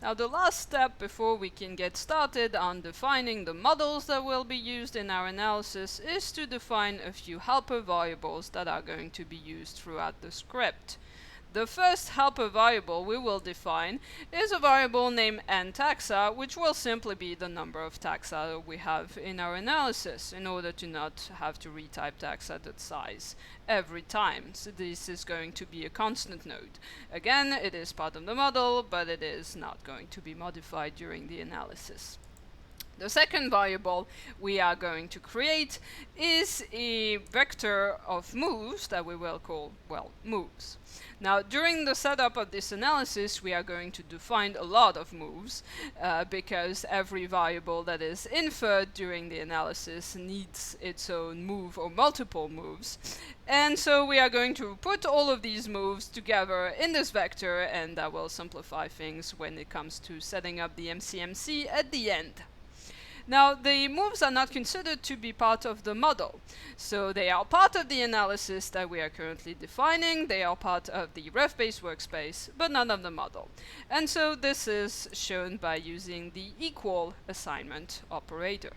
Now the last step before we can get started on defining the models that will be used in our analysis is to define a few helper variables that are going to be used throughout the script. The first helper variable we will define is a variable named nTaxa, which will simply be the number of taxa we have in our analysis in order to not have to retype taxa.size every time. So this is going to be a constant node. Again, it is part of the model, but it is not going to be modified during the analysis. The second variable we are going to create is a vector of moves that we will call, well, moves. Now, during the setup of this analysis, we are going to define a lot of moves because every variable that is inferred during the analysis needs its own move or multiple moves. And so we are going to put all of these moves together in this vector, and that will simplify things when it comes to setting up the MCMC at the end. Now, the moves are not considered to be part of the model, so they are part of the analysis that we are currently defining, they are part of the ref-based workspace, but none of the model. And so this is shown by using the equal assignment operator.